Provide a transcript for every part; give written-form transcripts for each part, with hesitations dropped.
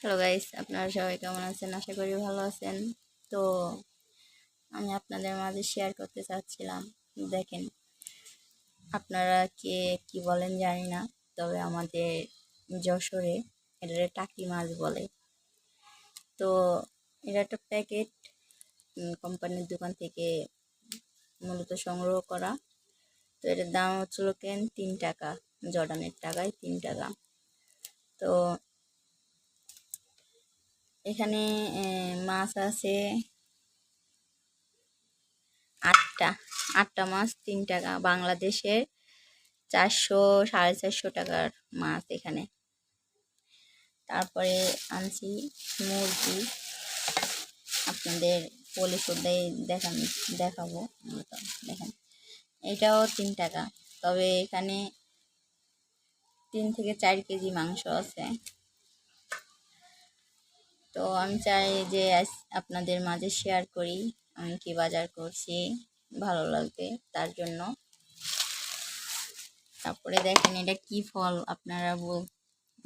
Hello guys, আপনারা সবাই কেমন আছেন? আশা করি ভালো আছেন। তো আমি আপনাদের মাঝে শেয়ার করতে চাচ্ছিলাম। দেখেন, আপনারা কে কি বলেন জানি না, তবে আমাদের যশোরে এটা টাকি মাছ বলে। তো এটা একটা প্যাকেট, কোম্পানির দোকান থেকে মূলত সংগ্রহ করা। তো এটার দাম হচ্ছিল 3 টাকা, জর্ডানের টাকায় 3 টাকা। তো এখানে মাছ আছে আটটা মাছ 3 টাকা। বাংলাদেশের 400 সাড়ে 400 টাকার মাছ এখানে। তারপরে আনছি মুরগি, আপনাদের পলিশুটাই দেখাবো। দেখেন, এটাও 3 টাকা, তবে এখানে 3 থেকে 4 কেজি মাংস আছে। তো আমি চাই যে আপনাদের মাঝে শেয়ার করি আমি কি বাজার করছি, ভালো লাগবে তার জন্য। তারপরে দেখেন, এটা কি ফল আপনারা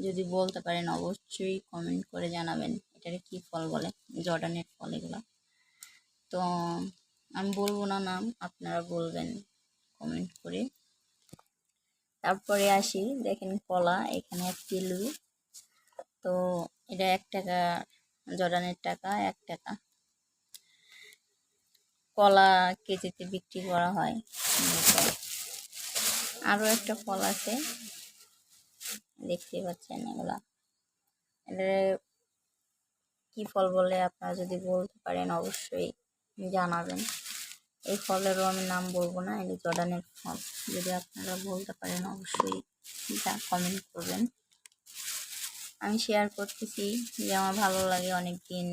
যদি বলতে পারেন অবশ্যই কমেন্ট করে জানাবেন এটাকে কি ফল বলে। জর্ডানের ফল এগুলো। তো আমি বলবো না নাম, আপনারা বলবেন কমেন্ট করে। তারপরে আসি, দেখেন কলা, এখানে 1 কিলো। তো এটা 1 টাকা, জর্ডানের টাকা 1 টাকা। কলা কেজিতে বিক্রি করা হয়। আরও একটা ফল আছে, দেখতে পাচ্ছেন এগুলা। এটা কি ফল বলে আপনারা যদি বলতে পারেন অবশ্যই জানাবেন। এই ফলেরও আমি নাম বলবো না, এটা জর্ডানের ফল। যদি আপনারা বলতে পারেন অবশ্যই কমেন্ট করবেন। আমি শেয়ার করতেছি যে আমার ভালো লাগে। অনেক দিন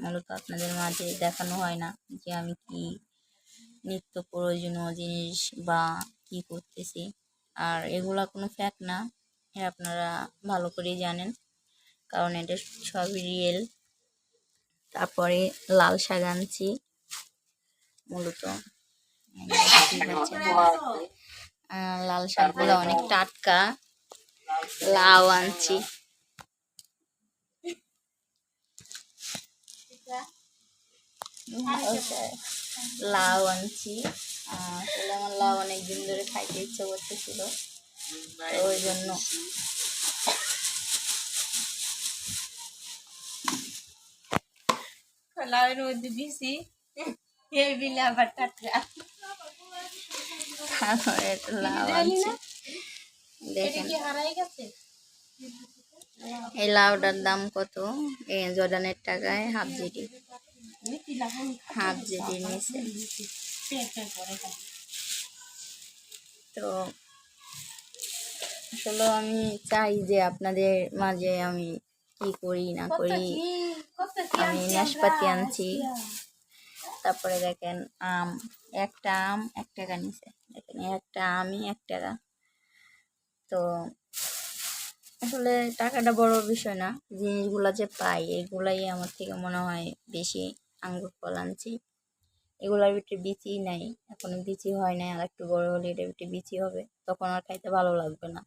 মূলত আপনাদের মাঝে দেখানো হয় না যে আমি কি নিত্য প্রয়োজনীয় জিনিস বা কি করতেছি। আর এগুলা কোনো ফ্যাক্ট না, আপনারা ভালো করেই জানেন, কারণ এটা সবই রিয়েল। তারপরে লাল শাক আনছি মূলত। লাল শাকগুলো অনেক টাটকা। লাউ আনছি, আসলে আমার লাউ অনেকদিন ধরে খাইতে ইচ্ছে করতেছিল, ওই জন্য। লাউয়ের মধ্যে দিছি আবার টাটকা। তারপরে একটু লাউ আনছি, দেখেন। এই লাউটার দাম কত? জর্ডানের টাকায় হাফ জিডি নিচে। তো আসলে আমি চাই যে আপনাদের মাঝে আমি কি করি না করি। আমি নাশপাতি আনছি, তারপরে দেখেন আম, একটা আম 1 টাকা নিচে। দেখেন, একটা আমই 1 টাকা। তো আসলে টাকাটা বড় বিষয় না, জিনিসগুলা যে পাই এগুলাই আমার থেকে মনে হয় বেশি। আঙ্গুর ফল আনছি, এগুলার ভিতরে বিচি নাই, এখনো বিচি হয় নাই। আর একটু বড় হলে এটার ভিতরে বিচি হবে, তখন আর খাইতে ভালো লাগবে না।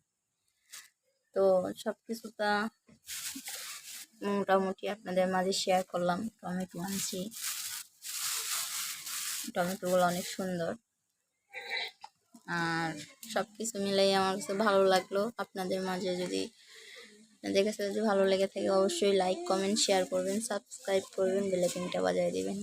তো সব কিছুটা মোটামুটি আপনাদের মাঝে শেয়ার করলাম। টমেটো আনছি, টমেটোগুলো অনেক সুন্দর। আর সব কিছু মিলাই আমার কাছে ভালো লাগলো। আপনাদের মাঝে যদি আপনাদের কাছে যদি ভালো লেগে থাকে অবশ্যই লাইক কমেন্ট শেয়ার করবেন, সাবস্ক্রাইব করবেন, বেল আইকনটা বাজিয়ে দিবেন।